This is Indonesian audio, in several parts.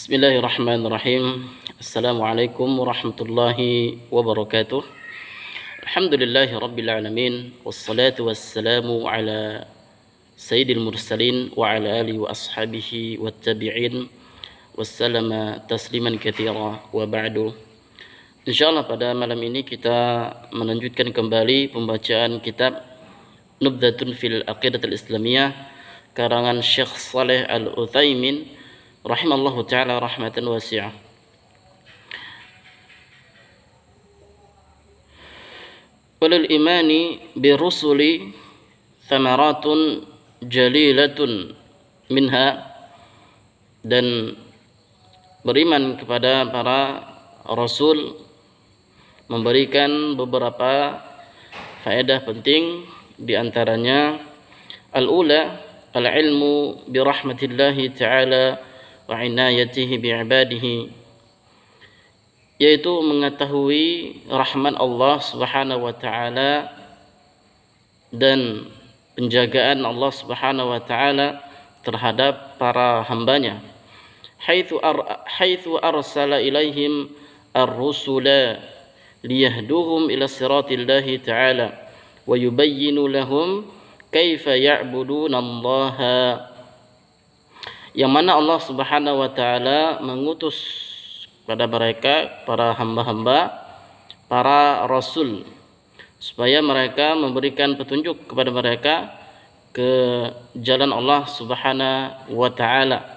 Bismillahirrahmanirrahim. Assalamualaikum warahmatullahi wabarakatuh. Alhamdulillahi rabbil alamin. Wassalatu wassalamu ala sayyidil mursalin wa ala alihi wa ashabihi wattabi'in wassallama tasliman katsira wa ba'du. Insyaallah pada malam ini kita melanjutkan kembali pembacaan kitab Nubdatun fil Aqidatul Islamiyah karangan Syekh Shalih Al-Utsaimin rahimallahu ta'ala rahmatan wasi'ah. Walil imani birusuli thamaratun jalilatun minha, dan beriman kepada para rasul memberikan beberapa faedah penting, di antaranya al-ula al-ilmu bi rahmatillahi ta'ala wa inayatihi bi'ibadihi, yaitu mengetahui rahmat Allah Subhanahu wa taala dan penjagaan Allah Subhanahu wa taala terhadap para hambanya. Haitsu arsala ilaihim ar-rusula liyahduhum ila siratillahi ta'ala wa yubayyinu lahum kaifa ya'budunallaha, yang mana Allah Subhanahu wa taala mengutus pada mereka para hamba-hamba, para rasul, supaya mereka memberikan petunjuk kepada mereka ke jalan Allah Subhanahu wa taala,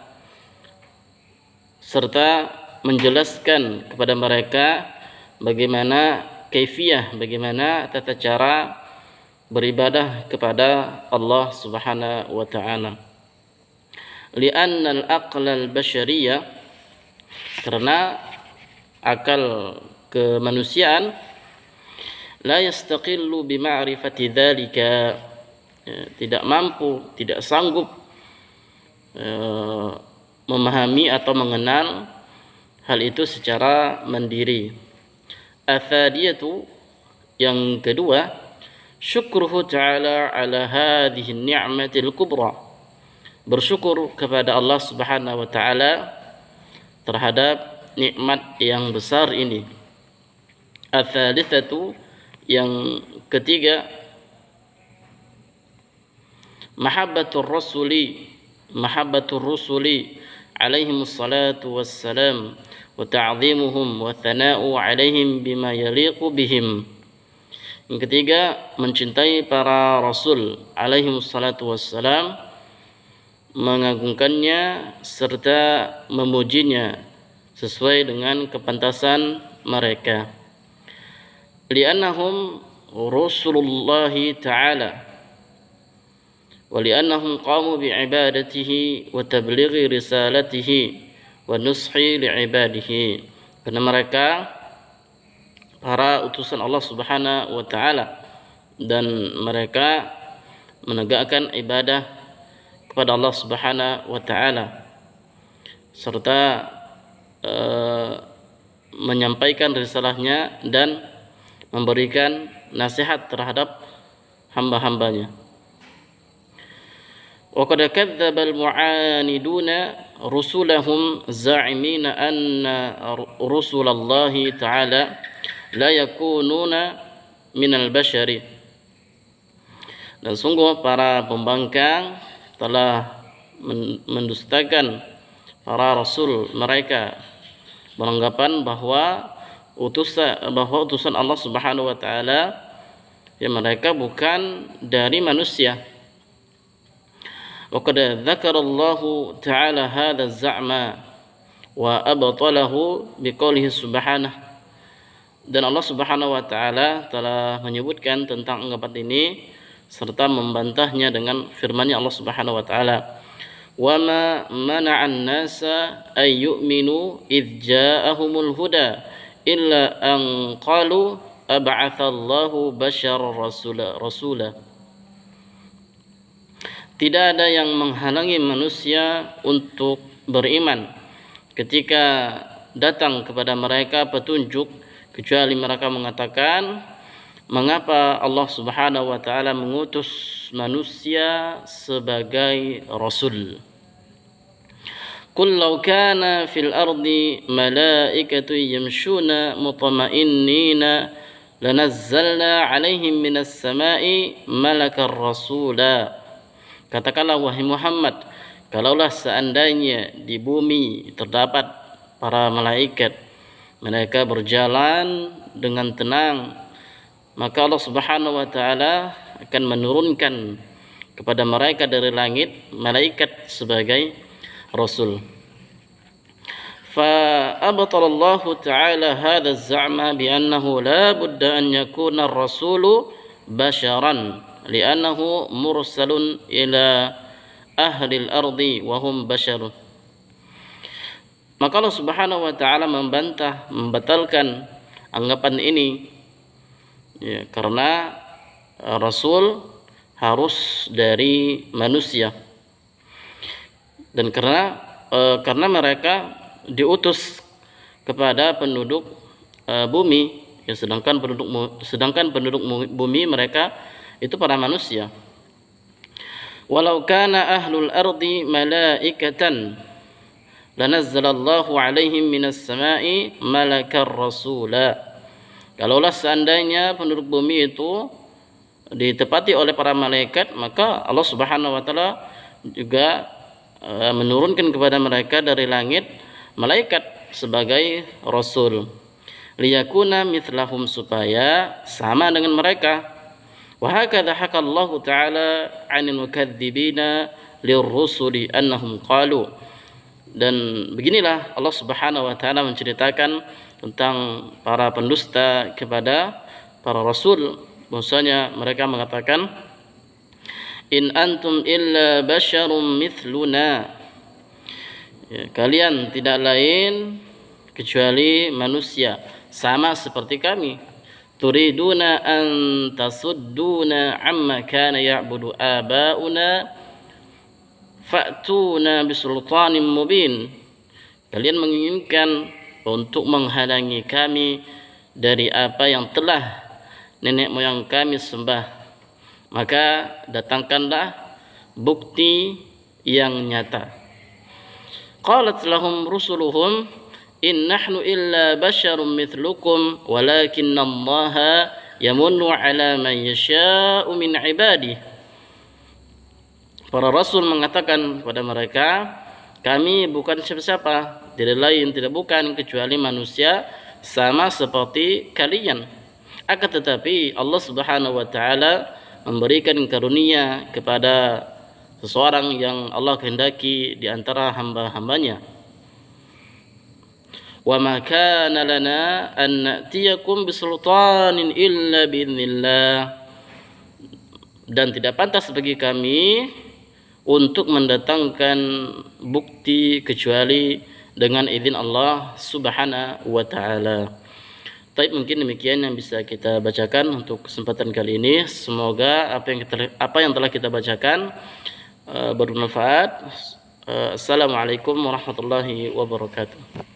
serta menjelaskan kepada mereka bagaimana kaifiyah, bagaimana tata cara beribadah kepada Allah Subhanahu wa taala. Li'anna al-aqla al-bashariyah, karena akal kemanusiaan, la yastaqillu bima'rifati dzalika, tidak mampu, tidak sanggup memahami atau mengenal hal itu secara mandiri. Atsadiyatu, yang kedua, syukruhu ta'ala ala hadhihi an-ni'matil kubra, bersyukur kepada Allah Subhanahu wa taala terhadap nikmat yang besar ini. Ats-tsalitsatu, yang ketiga, mahabbatur rusuli alaihimus salatu wassalam wa ta'dhimuhum wa thana'u alaihim bima yaliqu bihim. Yang ketiga, mencintai para rasul alaihimus salatu wassalam, mengagungkannya serta memujinya sesuai dengan kepantasan mereka. Li'annahum rusulullahi ta'ala wa li'annahum qamu bi'ibadatihi wa tablighi risalatihi wa nushi li'ibadihi, karena mereka para utusan Allah Subhanahu wa taala dan mereka menegakkan ibadah kepada Allah Subhanahu wa taala serta menyampaikan risalahnya dan memberikan nasihat terhadap hamba-hambanya. Wa qad kadzdzaba al-mu'aniduna rusulahum za'imina anna rusulallahi ta'ala la yakununa minal bashari, dan sungguh para pembangkang telah mendustakan para rasul mereka, beranggapan bahwa utusan Allah Subhanahu wa taala, ya, mereka bukan dari manusia. Wa qad dzakara Allah ta'ala hadza az-za'ma wa abtalahu biqoulihi subhanahu, dan Allah Subhanahu wa taala telah menyebutkan tentang anggapan ini serta membantahnya dengan firman-Nya Allah Subhanahu wa taala, wa ma mana'an nasa ay yu'minu idz ja'ahumul huda illa an qalu ab'atsallahu basyarar rasula. Tidak ada yang menghalangi manusia untuk beriman ketika datang kepada mereka petunjuk, kecuali mereka mengatakan, mengapa Allah Subhanahu wa taala mengutus manusia sebagai rasul. Qul law kana fil ardi malaikatu yamshuna mutma'innina lanazzalna 'alaihim minas sama'i malakar rasula. Katakanlah wahai Muhammad, kalaulah seandainya di bumi terdapat para malaikat, mereka berjalan dengan tenang, maka Allah Subhanahu wa taala akan menurunkan kepada mereka dari langit malaikat sebagai rasul. Fa abtala Allah taala hadha az-za'ma bi annahu la budda an yakuna ar-rasulu basharan li'annahu mursalun ila ahli al-ardi wa hum basharun. Maka Allah Subhanahu wa taala membatalkan anggapan ini, ya, karena rasul harus dari manusia, dan karena mereka diutus kepada penduduk bumi, ya, sedangkan penduduk bumi mereka itu para manusia. Walau kana ahlul ardi malaikatan lanazzalallahu alaihim minas sama'i malakar rasula. Kalaulah seandainya penduduk bumi itu ditepati oleh para malaikat, maka Allah Subhanahu wa taala juga menurunkan kepada mereka dari langit malaikat sebagai rasul, liyakuna mithlahum, supaya sama dengan mereka. Wa hakadha haka Allah taala 'anil mukadzibina lirrusuli annahum qalu. Dan beginilah Allah Subhanahu wa taala menceritakan tentang para pendusta kepada para rasul, bahwasanya mereka mengatakan, in antum illa basyarum mithluna, ya, kalian tidak lain kecuali manusia sama seperti kami. Turiduna an tasudduna amma kana ya'budu aba'una fa'tuna bisultanin mubin. Kalian menginginkan untuk menghalangi kami dari apa yang telah nenek moyang kami sembah, maka datangkanlah bukti yang nyata. Qalat lahum rusuluhum in nahnu illa basyarum mithlukum walakinna Allaha yamunnu ala man yasha'u min ibadihi. Para rasul mengatakan kepada mereka, kami bukan siapa-siapa, tidak bukan kecuali manusia sama seperti kalian. Akan tetapi Allah Subhanahu wa taala memberikan karunia kepada seseorang yang Allah kehendaki di antara hamba-hambanya. Wa ma kana lana an na'tiyakum bisultanin illa biidznillah. Dan tidak pantas bagi kami untuk mendatangkan bukti kecuali dengan izin Allah Subhanahu wa taala. Baik, mungkin demikian yang bisa kita bacakan untuk kesempatan kali ini. Semoga apa yang telah kita bacakan bermanfaat. Assalamualaikum warahmatullahi wabarakatuh.